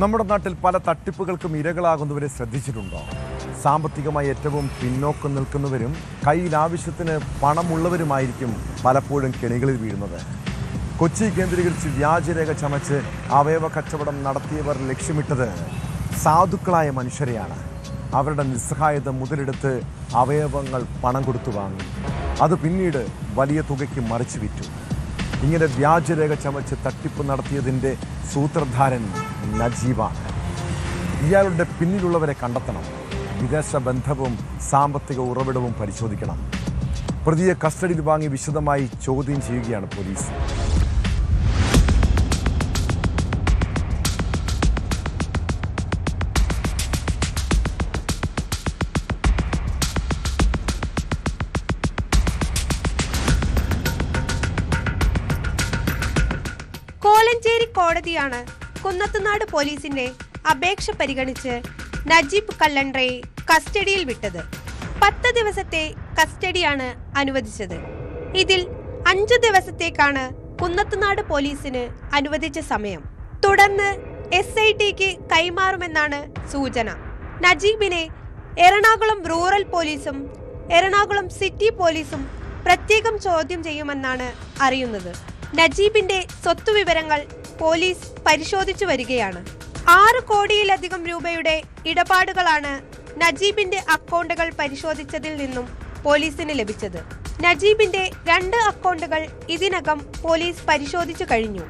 നമ്മുടെ നാട്ടിൽ പല തട്ടിപ്പുകൾക്കും ഇരകളാകുന്നവരെ ശ്രദ്ധിച്ചിട്ടുണ്ടോ? സാമ്പത്തികമായി ഏറ്റവും പിന്നോക്കം നിൽക്കുന്നവരും കയ്യിൽ ആവശ്യത്തിന് പണമുള്ളവരുമായിരിക്കും പലപ്പോഴും കെണികളിൽ വീഴുന്നത്. കൊച്ചി കേന്ദ്രീകരിച്ച് വ്യാജരേഖ ചമച്ച് അവയവ കച്ചവടം നടത്തിയവർ ലക്ഷ്യമിട്ടത് സാധുക്കളായ മനുഷ്യരെയാണ്. അവരുടെ നിസ്സഹായത മുതലെടുത്ത് അവയവങ്ങൾ പണം കൊടുത്തു വാങ്ങി. അത് പിന്നീട് വലിയ തുകയ്ക്ക് മറിച്ചു വിറ്റു. ഇങ്ങനെ വ്യാജരേഖ ചമച്ച് തട്ടിപ്പ് നടത്തിയതിൻ്റെ സൂത്രധാരൻ നജീബാണ്. ഇയാളുടെ പിന്നിലുള്ളവരെ കണ്ടെത്തണം. വിദേശ ബന്ധവും സാമ്പത്തിക ഉറവിടവും പരിശോധിക്കണം. പ്രതിയെ കസ്റ്റഡിയിൽ വാങ്ങി വിശദമായി ചോദ്യം ചെയ്യുകയാണ് പോലീസ്. കോലഞ്ചേരി കോടതിയാണ് കുന്നത്തുനാട് പോലീസിന്റെ അപേക്ഷ പരിഗണിച്ച് നജീബ് കല്ലൻട്രയെ കസ്റ്റഡിയിൽ വിട്ടത്. 10 ദിവസത്തെ കസ്റ്റഡിയാണ് അനുവദിച്ചത്. ഇതിൽ 5 ദിവസത്തേക്കാണ് കുന്നത്തുനാട് പോലീസിന് അനുവദിച്ച സമയം. തുടർന്ന് SITക്ക് കൈമാറുമെന്നാണ് സൂചന. നജീബിനെ എറണാകുളം റൂറൽ പോലീസും എറണാകുളം സിറ്റി പോലീസും പ്രത്യേകം ചോദ്യം ചെയ്യുമെന്നാണ് അറിയുന്നത്. നജീബിന്റെ സ്വത്തുവിവരങ്ങൾ പോലീസ് പരിശോധിച്ചു വരികയാണ്. 6 കോടിയിലധികം രൂപയുടെ ഇടപാടുകളാണ് നജീബിന്റെ അക്കൗണ്ടുകൾ പരിശോധിച്ചതിൽ നിന്നും പോലീസിന് ലഭിച്ചത്. നജീബിന്റെ 2 അക്കൗണ്ടുകൾ ഇതിനകം പോലീസ് പരിശോധിച്ചു കഴിഞ്ഞു.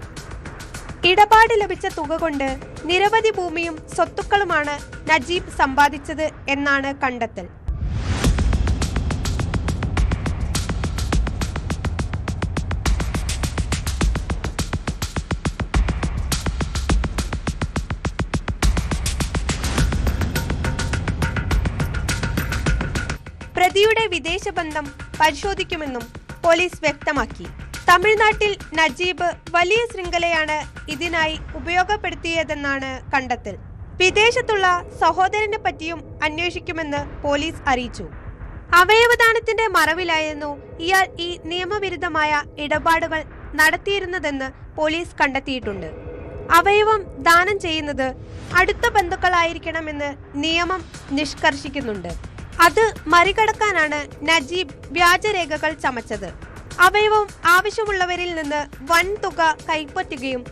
ഇടപാട് ലഭിച്ച തുക കൊണ്ട് നിരവധി ഭൂമിയും സ്വത്തുക്കളുമാണ് നജീബ് സമ്പാദിച്ചത് എന്നാണ് കണ്ടെത്തൽ. പ്രതിയുടെ വിദേശ ബന്ധം പരിശോധിക്കുമെന്നും പോലീസ് വ്യക്തമാക്കി. തമിഴ്നാട്ടിൽ നജീബ് വലിയ ശൃംഖലയാണ് ഇതിനായി ഉപയോഗപ്പെടുത്തിയതെന്നാണ് കണ്ടെത്തൽ. വിദേശത്തുള്ള സഹോദരനെ പറ്റിയും അന്വേഷിക്കുമെന്ന് പോലീസ് അറിയിച്ചു. അവയവദാനത്തിന്റെ മറവിലായിരുന്നു ഇയാൾ ഈ നിയമവിരുദ്ധമായ ഇടപാടുകൾ നടത്തിയിരുന്നതെന്ന് പോലീസ് കണ്ടെത്തിയിട്ടുണ്ട്. അവയവം ദാനം ചെയ്യുന്നത് അടുത്ത ബന്ധുക്കളായിരിക്കണമെന്ന് നിയമം നിഷ്കർഷിക്കുന്നുണ്ട്. അത് മറികടക്കാനാണ് നജീബ് വ്യാജരേഖകൾ ചമച്ചത്. അവയവം ആവശ്യമുള്ളവരിൽ നിന്ന് വൻ തുക കൈപ്പറ്റുകയും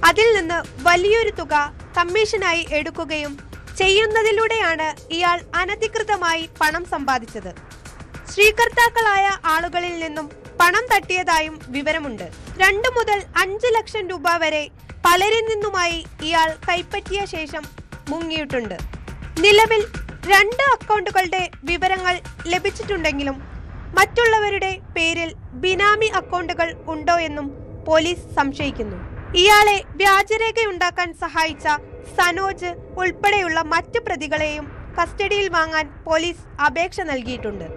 അതിൽ നിന്ന് വലിയൊരു തുക കമ്മീഷനായി എടുക്കുകയും ചെയ്യുന്നതിലൂടെയാണ് ഇയാൾ അനധികൃതമായി പണം സമ്പാദിച്ചത്. സ്വീകർത്താക്കളായ ആളുകളിൽ നിന്നും പണം തട്ടിയതായും വിവരമുണ്ട്. 2 മുതൽ 5 ലക്ഷം രൂപ വരെ പലരിൽ നിന്നുമായി ഇയാൾ കൈപ്പറ്റിയ ശേഷം മുങ്ങിയിട്ടുണ്ട്. നിലവിൽ 2 അക്കൗണ്ടുകളുടെ വിവരങ്ങൾ ലഭിച്ചിട്ടുണ്ടെങ്കിലും മറ്റുള്ളവരുടെ പേരിൽ ബിനാമി അക്കൗണ്ടുകൾ ഉണ്ടോ എന്നും പോലീസ് സംശയിക്കുന്നു. ഇയാളെ വ്യാജരേഖയുണ്ടാക്കാൻ സഹായിച്ച സനോജ് ഉൾപ്പെടെയുള്ള മറ്റ് പ്രതികളെയും കസ്റ്റഡിയിൽ വാങ്ങാൻ പോലീസ് അപേക്ഷ നൽകിയിട്ടുണ്ട്.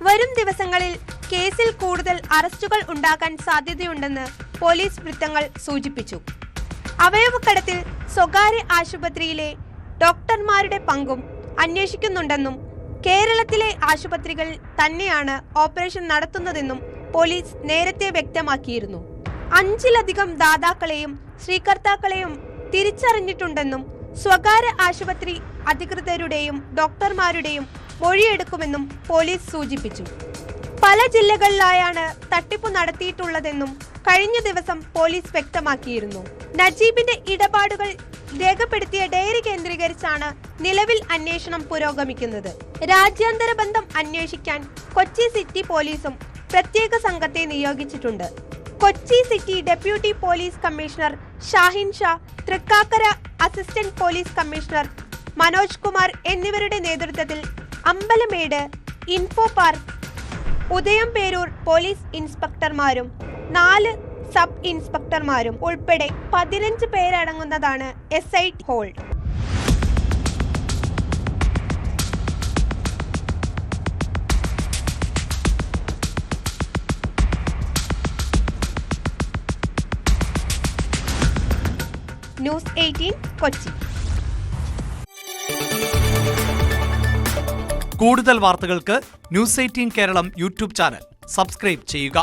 വരും ദിവസങ്ങളിൽ കേസിൽ കൂടുതൽ അറസ്റ്റുകൾ ഉണ്ടാകാൻ സാധ്യതയുണ്ടെന്ന് പോലീസ് വൃത്തങ്ങൾ സൂചിപ്പിച്ചു. അവയവക്കടത്തിൽ സ്വകാര്യ ആശുപത്രിയിലെ ഡോക്ടർമാരുടെ പങ്കും അന്വേഷിക്കുന്നുണ്ടെന്നും കേരളത്തിലെ ആശുപത്രികൾ തന്നെയാണ് ഓപ്പറേഷൻ നടത്തുന്നതെന്നും പോലീസ് നേരത്തെ വ്യക്തമാക്കിയിരുന്നു. 5-ലധികം ദാതാക്കളെയും സ്വീകർത്താക്കളെയും തിരിച്ചറിഞ്ഞിട്ടുണ്ടെന്നും സ്വകാര്യ ആശുപത്രി അധികൃതരുടെയും ഡോക്ടർമാരുടെയും മൊഴിയെടുക്കുമെന്നും പോലീസ് സൂചിപ്പിച്ചു. പല ജില്ലകളിലായാണ് തട്ടിപ്പ് നടത്തിയിട്ടുള്ളതെന്നും കഴിഞ്ഞ ദിവസം പോലീസ് വ്യക്തമാക്കിയിരുന്നു. നജീബിന്റെ ഇടപാടുകൾ രേഖപ്പെടുത്തിയ ഡയറി കേന്ദ്രീകരിച്ചാണ് നിലവിൽ അന്വേഷണം പുരോഗമിക്കുന്നത്. രാജ്യാന്തര ബന്ധം അന്വേഷിക്കാൻ കൊച്ചി സിറ്റി പോലീസും പ്രത്യേക സംഘത്തെ നിയോഗിച്ചിട്ടുണ്ട്. Kochi city deputy police commissioner Shahin Shah, Thrikkakara assistant police commissioner Manoj Kumar എന്നിവരുടെ നേതൃത്വത്തിൽ Ambalamedu, info park, Udayamperoor police ഇൻസ്പെക്ടർമാരും 4 സബ് ഇൻസ്പെക്ടർമാരും ഉൾപ്പെടെ 15 പേരടങ്ങുന്നതാണ് SIT ഹോൾഡ്. ന്യൂസ് 18 കൊച്ചി. കൂടുതൽ വാർത്തകൾക്ക് news 18 Keralam YouTube channel subscribe ചെയ്യുക.